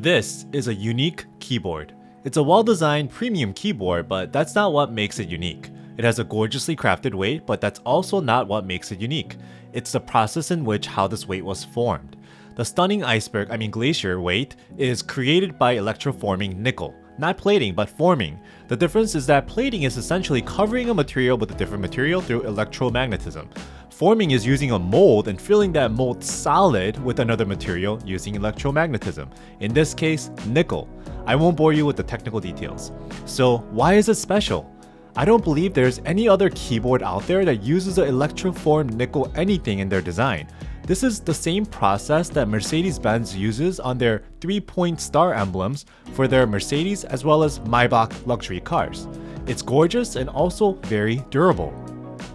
This is a unique keyboard. It's a well-designed premium keyboard, but that's not what makes it unique. It has a gorgeously crafted weight, but that's also not what makes it unique. It's the process in which how this weight was formed. The stunning Glacier weight is created by electroforming nickel. Not plating, but forming. The difference is that plating is essentially covering a material with a different material through electromagnetism. Forming is using a mold and filling that mold solid with another material using electromagnetism. In this case, nickel. I won't bore you with the technical details. So why is it special? I don't believe there's any other keyboard out there that uses an electroformed nickel anything in their design. This is the same process that Mercedes-Benz uses on their 3-point star emblems for their Mercedes as well as Maybach luxury cars. It's gorgeous and also very durable.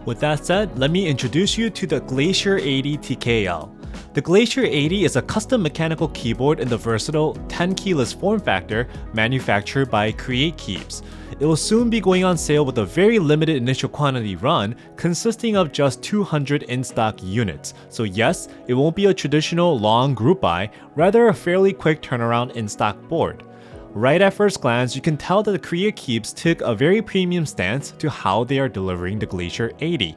With that said, let me introduce you to the Glacier 80 TKL. The Glacier 80 is a custom mechanical keyboard in the versatile 10-keyless form factor manufactured by Create Keeps. It will soon be going on sale with a very limited initial quantity run consisting of just 200 in-stock units. So yes, it won't be a traditional long group buy, rather a fairly quick turnaround in-stock board. Right at first glance, you can tell that the Create Keeps took a very premium stance to how they are delivering the Glacier 80.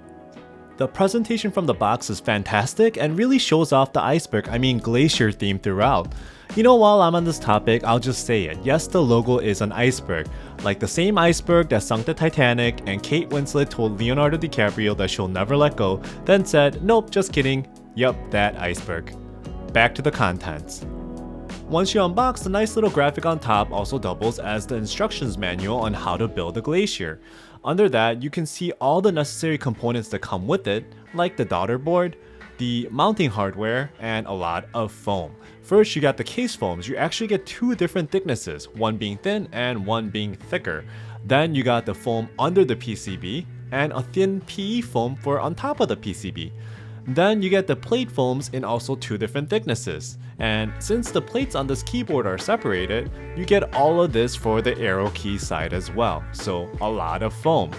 The presentation from the box is fantastic and really shows off the Glacier theme throughout. You know, while I'm on this topic, I'll just say it. Yes, the logo is an iceberg, like the same iceberg that sunk the Titanic and Kate Winslet told Leonardo DiCaprio that she'll never let go, then said, nope, just kidding. Yup, that iceberg. Back to the contents. Once you unbox, the nice little graphic on top also doubles as the instructions manual on how to build a Glacier. Under that, you can see all the necessary components that come with it, like the daughter board, the mounting hardware, and a lot of foam. First, you got the case foams. You actually get two different thicknesses, one being thin and one being thicker. Then you got the foam under the PCB and a thin PE foam for on top of the PCB. Then you get the plate foams in also two different thicknesses. And since the plates on this keyboard are separated, you get all of this for the arrow key side as well. So a lot of foam.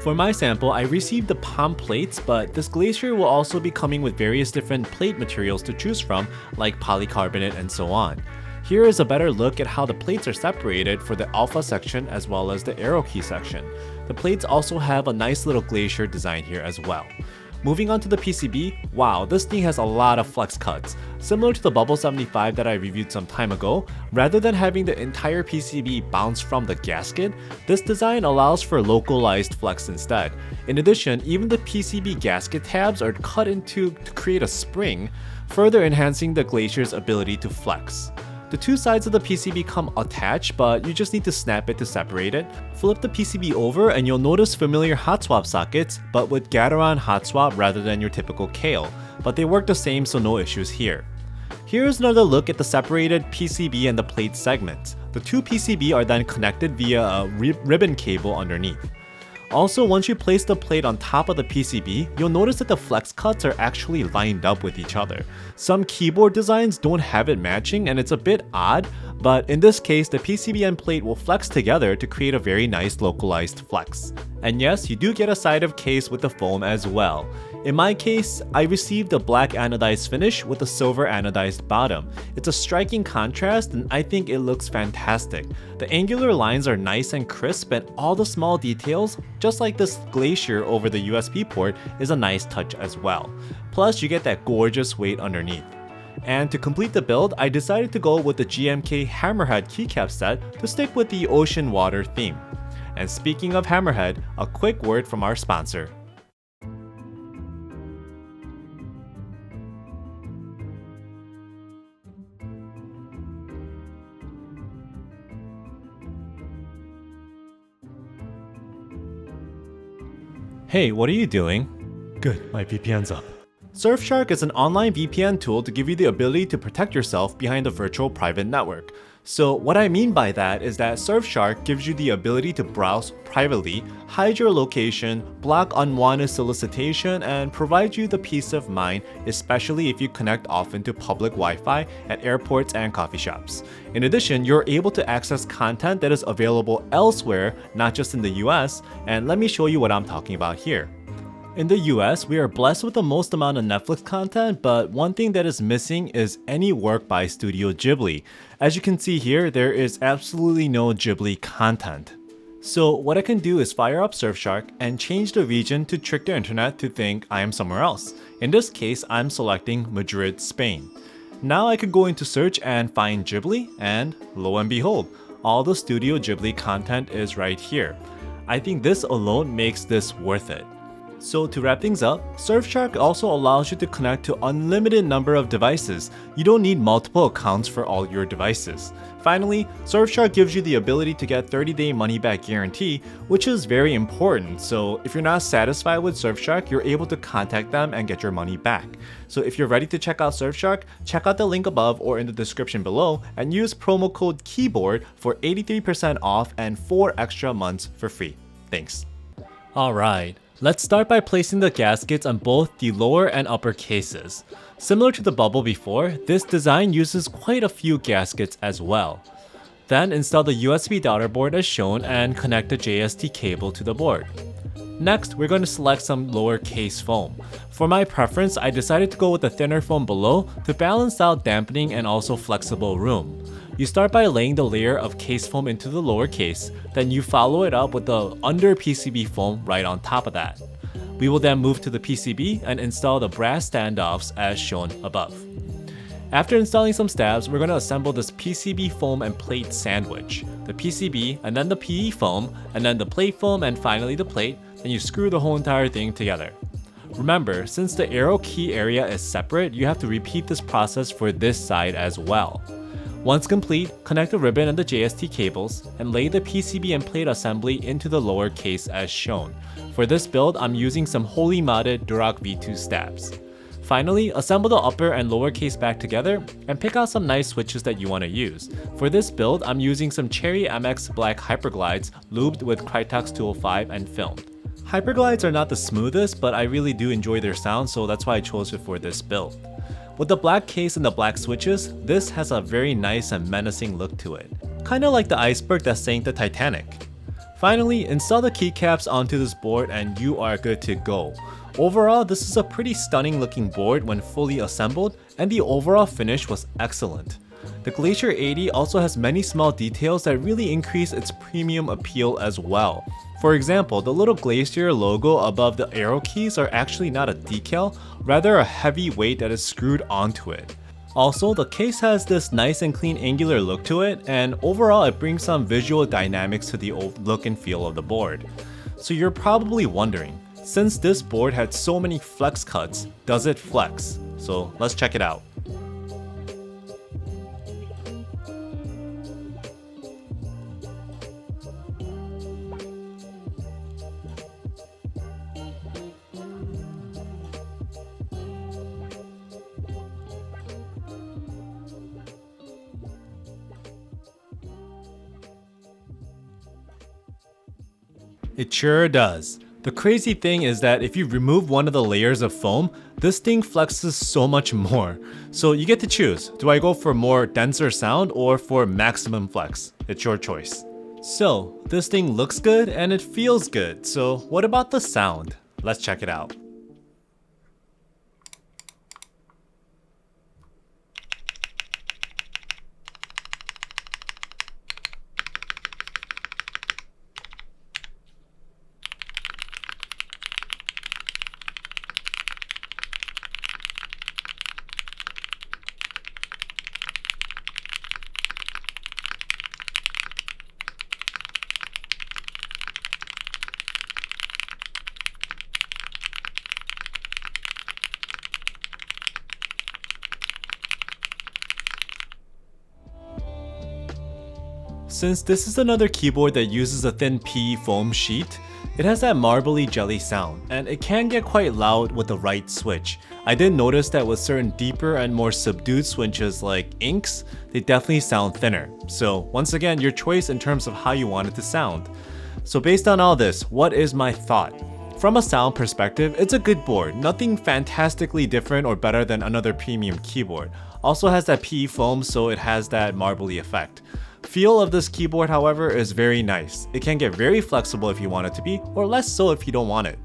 For my sample, I received the palm plates, but this Glacier will also be coming with various different plate materials to choose from, like polycarbonate and so on. Here is a better look at how the plates are separated for the alpha section as well as the arrow key section. The plates also have a nice little Glacier design here as well. Moving on to the PCB, wow, this thing has a lot of flex cuts. Similar to the Bubble 75 that I reviewed some time ago, rather than having the entire PCB bounce from the gasket, this design allows for localized flex instead. In addition, even the PCB gasket tabs are cut into to create a spring, further enhancing the Glacier's ability to flex. The two sides of the PCB come attached, but you just need to snap it to separate it. Flip the PCB over and you'll notice familiar hot swap sockets, but with Gateron hot swap rather than your typical KL, but they work the same, so no issues here. Here's another look at the separated PCB and the plate segments. The two PCB are then connected via a ribbon cable underneath. Also, once you place the plate on top of the PCB, you'll notice that the flex cuts are actually lined up with each other. Some keyboard designs don't have it matching and it's a bit odd, but in this case, the PCB and plate will flex together to create a very nice localized flex. And yes, you do get a side of case with the foam as well. In my case, I received a black anodized finish with a silver anodized bottom. It's a striking contrast and I think it looks fantastic. The angular lines are nice and crisp and all the small details, just like this Glacier over the USB port, is a nice touch as well. Plus, you get that gorgeous weight underneath. And to complete the build, I decided to go with the GMK Hammerhead Keycaps set to stick with the ocean water theme. And speaking of Hammerhead, a quick word from our sponsor. Hey, what are you doing? Good, my VPN's up. Surfshark is an online VPN tool to give you the ability to protect yourself behind a virtual private network. So what I mean by that is that Surfshark gives you the ability to browse privately, hide your location, block unwanted solicitation, and provide you the peace of mind, especially if you connect often to public Wi-Fi at airports and coffee shops. In addition, you're able to access content that is available elsewhere, not just in the US, and let me show you what I'm talking about here. In the US, we are blessed with the most amount of Netflix content, but one thing that is missing is any work by Studio Ghibli. As you can see here, there is absolutely no Ghibli content. So what I can do is fire up Surfshark and change the region to trick the internet to think I am somewhere else. In this case, I'm selecting Madrid, Spain. Now I could go into search and find Ghibli, and lo and behold, all the Studio Ghibli content is right here. I think this alone makes this worth it. So to wrap things up, Surfshark also allows you to connect to unlimited number of devices. You don't need multiple accounts for all your devices. Finally, Surfshark gives you the ability to get 30-day money-back guarantee, which is very important. So if you're not satisfied with Surfshark, you're able to contact them and get your money back. So if you're ready to check out Surfshark, check out the link above or in the description below and use promo code KEYBOARD for 83% off and 4 extra months for free. Thanks. Alright. Let's start by placing the gaskets on both the lower and upper cases. Similar to the bubble before, this design uses quite a few gaskets as well. Then install the USB daughter board as shown and connect the JST cable to the board. Next, we're going to select some lower case foam. For my preference, I decided to go with the thinner foam below to balance out dampening and also flexible room. You start by laying the layer of case foam into the lower case, then you follow it up with the under PCB foam right on top of that. We will then move to the PCB and install the brass standoffs as shown above. After installing some stabs, we're going to assemble this PCB foam and plate sandwich. The PCB and then the PE foam and then the plate foam and finally the plate, then you screw the whole entire thing together. Remember, since the arrow key area is separate, you have to repeat this process for this side as well. Once complete, connect the ribbon and the JST cables and lay the PCB and plate assembly into the lower case as shown. For this build, I'm using some wholly modded Durock V2 stabs. Finally, assemble the upper and lower case back together and pick out some nice switches that you want to use. For this build, I'm using some Cherry MX Black Hyperglides lubed with Krytox 205 and filmed. Hyperglides are not the smoothest, but I really do enjoy their sound, so that's why I chose it for this build. With the black case and the black switches, this has a very nice and menacing look to it. Kinda like the iceberg that sank the Titanic. Finally, install the keycaps onto this board and you are good to go. Overall, this is a pretty stunning looking board when fully assembled, and the overall finish was excellent. The Glacier 80 also has many small details that really increase its premium appeal as well. For example, the little Glacier logo above the arrow keys are actually not a decal, rather a heavy weight that is screwed onto it. Also, the case has this nice and clean angular look to it, and overall it brings some visual dynamics to the look and feel of the board. So you're probably wondering, since this board had so many flex cuts, does it flex? So let's check it out. It sure does. The crazy thing is that if you remove one of the layers of foam, this thing flexes so much more. So you get to choose. Do I go for more denser sound or for maximum flex? It's your choice. So this thing looks good and it feels good. So what about the sound? Let's check it out. Since this is another keyboard that uses a thin PE foam sheet, it has that marbly jelly sound, and it can get quite loud with the right switch. I did notice that with certain deeper and more subdued switches like inks, they definitely sound thinner. So once again, your choice in terms of how you want it to sound. So based on all this, what is my thought? From a sound perspective, it's a good board, nothing fantastically different or better than another premium keyboard. Also has that PE foam, so it has that marbly effect. Feel of this keyboard, however, is very nice. It can get very flexible if you want it to be, or less so if you don't want it.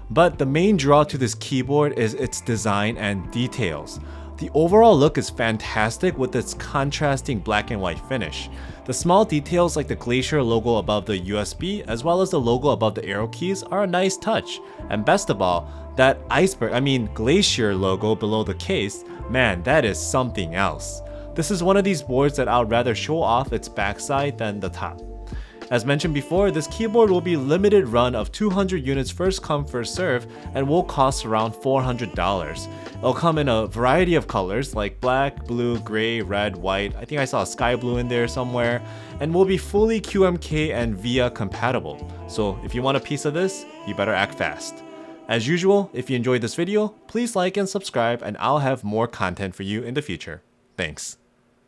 But the main draw to this keyboard is its design and details. The overall look is fantastic with its contrasting black and white finish. The small details like the Glacier logo above the USB as well as the logo above the arrow keys are a nice touch. And best of all, that Glacier logo below the case, man, that is something else. This is one of these boards that I would rather show off its backside than the top. As mentioned before, this keyboard will be limited run of 200 units first come first serve and will cost around $400. It'll come in a variety of colors like black, blue, gray, red, white, I think I saw a sky blue in there somewhere, and will be fully QMK and VIA compatible. So if you want a piece of this, you better act fast. As usual, if you enjoyed this video, please like and subscribe and I'll have more content for you in the future. Thanks.